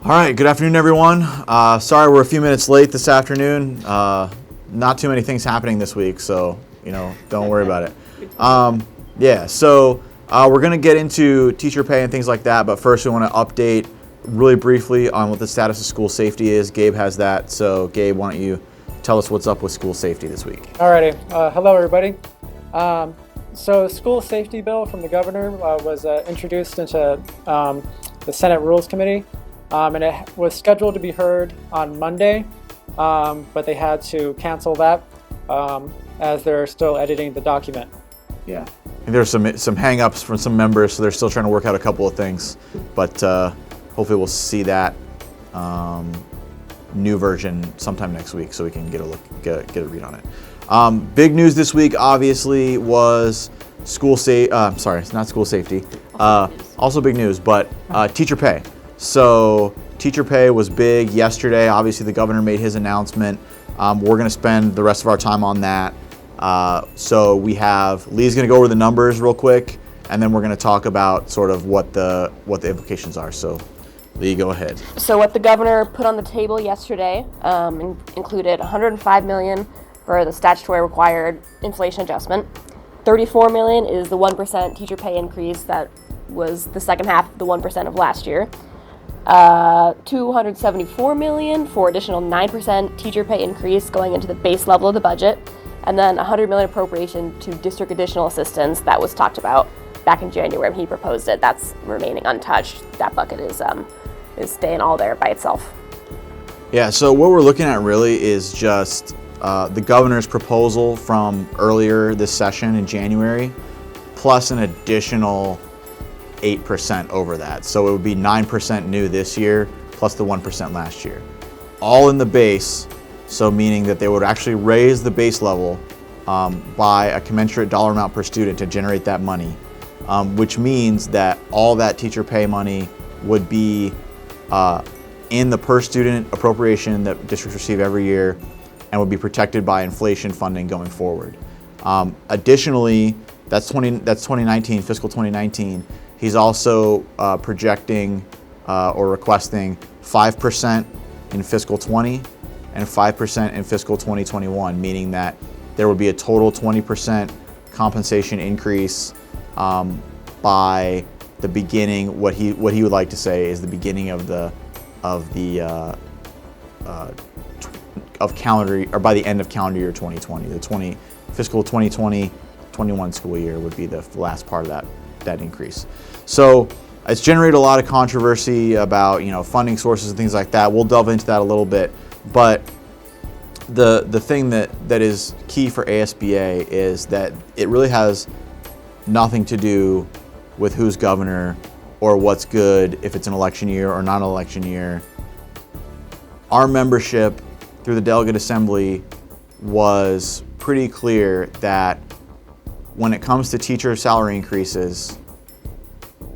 All right, good afternoon, everyone. Sorry we're a few minutes late this afternoon. Not too many things happening this week, so don't worry about it. We're going to get into teacher pay and things like that, but first we want to update really briefly on what the status of school safety is. Gabe has that, so Gabe, why don't you tell us what's up with school safety this week? Alrighty, hello everybody. So school safety bill from the governor was introduced into the Senate Rules Committee, and it was scheduled to be heard on Monday, but they had to cancel that as they're still editing the document. Yeah, and there's some hang-ups from some members, so they're still trying to work out a couple of things, but hopefully we'll see that new version sometime next week, so we can get a read on it. Big news this week, obviously, was not school safety. Also big news, but teacher pay. So teacher pay was big yesterday. Obviously, the governor made his announcement. We're going to spend the rest of our time on that. So we have Lee's going to go over the numbers real quick, and then we're going to talk about sort of what the implications are. So Lee, go ahead. So what the governor put on the table yesterday included $105 million for the statutory required inflation adjustment. $34 million is the 1% teacher pay increase that was the second half of the 1% of last year. $274 million for additional 9% teacher pay increase going into the base level of the budget, and then $100 million appropriation to district additional assistance that was talked about back in January when he proposed it. That's remaining untouched. That bucket is staying all there by itself. Yeah, so what we're looking at really is just the governor's proposal from earlier this session in January, plus an additional 8% over that. So it would be 9% new this year, plus the 1% last year. All in the base, so meaning that they would actually raise the base level by a commensurate dollar amount per student to generate that money, which means that all that teacher pay money would be in the per student appropriation that districts receive every year and would be protected by inflation funding going forward. Additionally, that's 2019, fiscal 2019. He's also projecting or requesting 5% in fiscal 20 and 5% in fiscal 2021, meaning that there would be a total 20% compensation increase by the beginning. What he would like to say is the beginning of calendar, or by the end of calendar year 2020. The fiscal 2020-21 school year would be the last part of that increase. So it's generated a lot of controversy about funding sources and things like that. We'll delve into that a little bit, but the thing that is key for ASBA is that it really has nothing to do with who's governor or what's good if it's an election year or not an election year. Our membership through the Delegate Assembly was pretty clear that when it comes to teacher salary increases,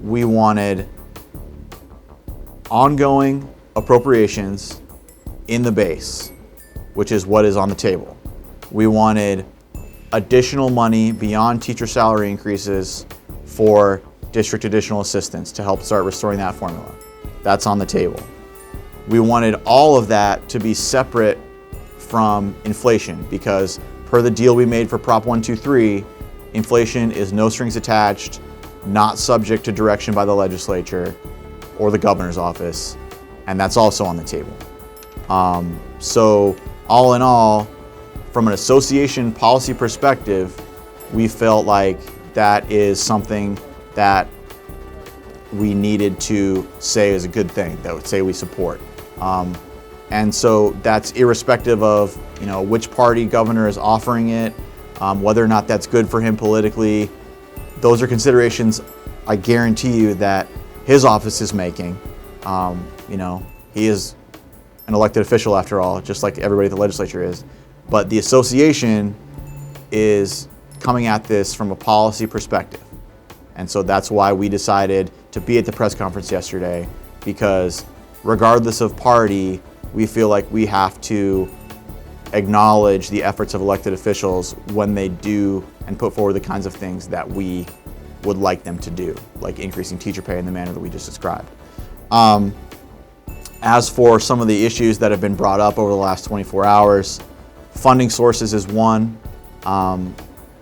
we wanted ongoing appropriations in the base, which is what is on the table. We wanted additional money beyond teacher salary increases for district additional assistance to help start restoring that formula. That's on the table. We wanted all of that to be separate from inflation, because per the deal we made for Prop 123, inflation is no strings attached, not subject to direction by the legislature or the governor's office, and that's also on the table. So all in all, from an association policy perspective, we felt like that is something that we needed to say is a good thing, that would say we support. And so that's irrespective of which party governor is offering it, whether or not that's good for him politically. Those are considerations I guarantee you that his office is making. He is an elected official after all, just like everybody at the legislature is. But the association is coming at this from a policy perspective. And so that's why we decided to be at the press conference yesterday, because regardless of party, we feel like we have to acknowledge the efforts of elected officials when they do and put forward the kinds of things that we would like them to do, like increasing teacher pay in the manner that we just described. As for some of the issues that have been brought up over the last 24 hours, funding sources is one.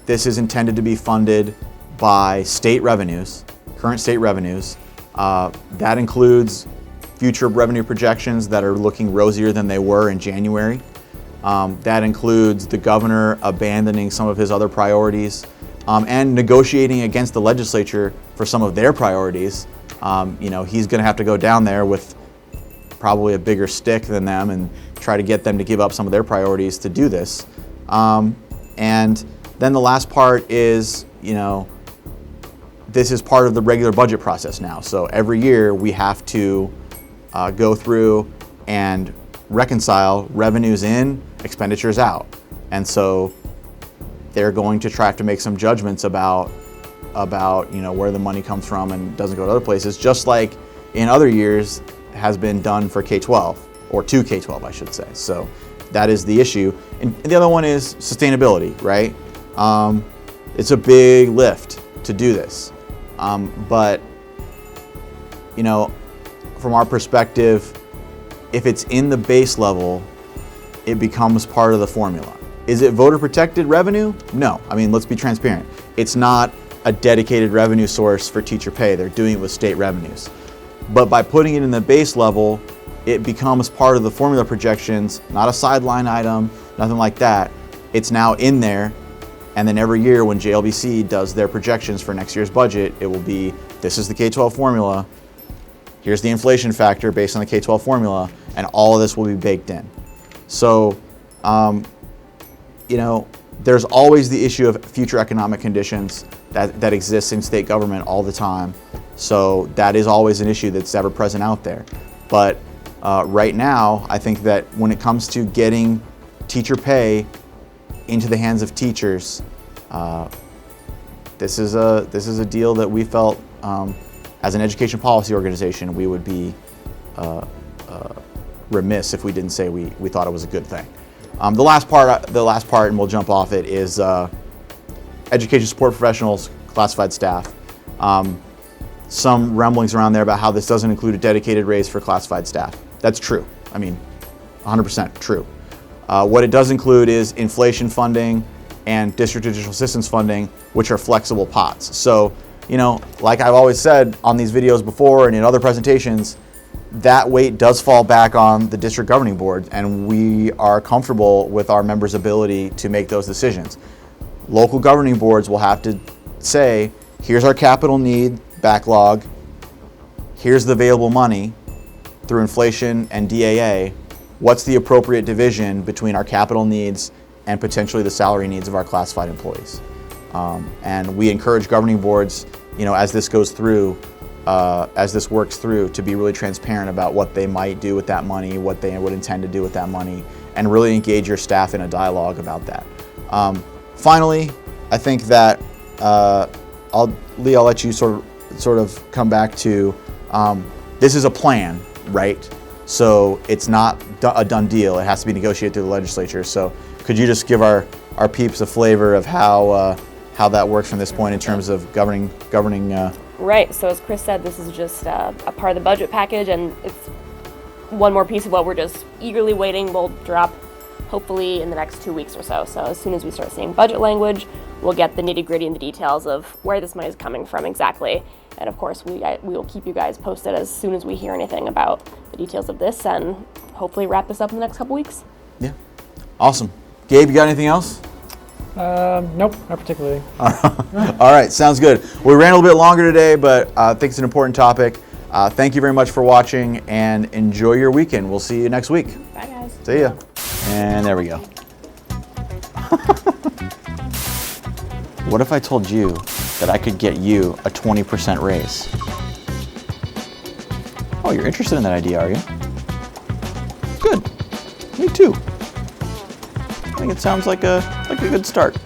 This is intended to be funded by state revenues, current state revenues. That includes future revenue projections that are looking rosier than they were in January. That includes the governor abandoning some of his other priorities and negotiating against the legislature for some of their priorities. He's going to have to go down there with probably a bigger stick than them and try to get them to give up some of their priorities to do this. And then the last part is, this is part of the regular budget process now. So every year we have to go through and reconcile revenues in, expenditures out. And so they're going to try to make some judgments about where the money comes from and doesn't go to other places, just like in other years has been done for K-12, or to K-12, I should say. So that is the issue. And the other one is sustainability, right? It's a big lift to do this. But from our perspective, if it's in the base level, it becomes part of the formula. Is it voter protected revenue? No. I mean, let's be transparent. It's not a dedicated revenue source for teacher pay. They're doing it with state revenues. But by putting it in the base level, it becomes part of the formula projections, not a sideline item, nothing like that. It's now in there. And then every year when JLBC does their projections for next year's budget, it will be, this is the K-12 formula. Here's the inflation factor based on the K-12 formula, and all of this will be baked in. So, there's always the issue of future economic conditions that exists in state government all the time. So that is always an issue that's ever present out there. But right now, I think that when it comes to getting teacher pay into the hands of teachers, this is a deal that we felt as an education policy organization we would be remiss if we didn't say we thought it was a good thing. The last part, and we'll jump off it, is education support professionals, classified staff. Some rumblings around there about how this doesn't include a dedicated raise for classified staff. That's true. I mean, 100% true. What it does include is inflation funding and district additional assistance funding, which are flexible pots. So, like I've always said on these videos before and in other presentations, that weight does fall back on the district governing board, and we are comfortable with our members' ability to make those decisions. Local governing boards will have to say, here's our capital need backlog, here's the available money through inflation and DAA, what's the appropriate division between our capital needs and potentially the salary needs of our classified employees. And we encourage governing boards, as this goes through, as this works through, to be really transparent about what they might do with that money, what they would intend to do with that money, and really engage your staff in a dialogue about that. Finally, I think that I'll let you sort of come back to this is a plan, right? So it's not a done deal. It has to be negotiated through the legislature. So could you just give our peeps a flavor of how that works from this point in terms of governing? Right. So as Chris said, this is just a part of the budget package, and it's one more piece of what we're just eagerly waiting. Will drop hopefully in the next 2 weeks or so. So as soon as we start seeing budget language, we'll get the nitty-gritty and the details of where this money is coming from exactly. And of course, we will keep you guys posted as soon as we hear anything about the details of this, and hopefully wrap this up in the next couple weeks. Yeah. Awesome. Gabe, you got anything else? Nope, not particularly. All right, sounds good. We ran a little bit longer today, but I think it's an important topic. Thank you very much for watching, and enjoy your weekend. We'll see you next week. Bye, guys. See ya. And there we go. What if I told you that I could get you a 20% raise? Oh, you're interested in that idea, are you? Good. Me too. I think it sounds like a good start.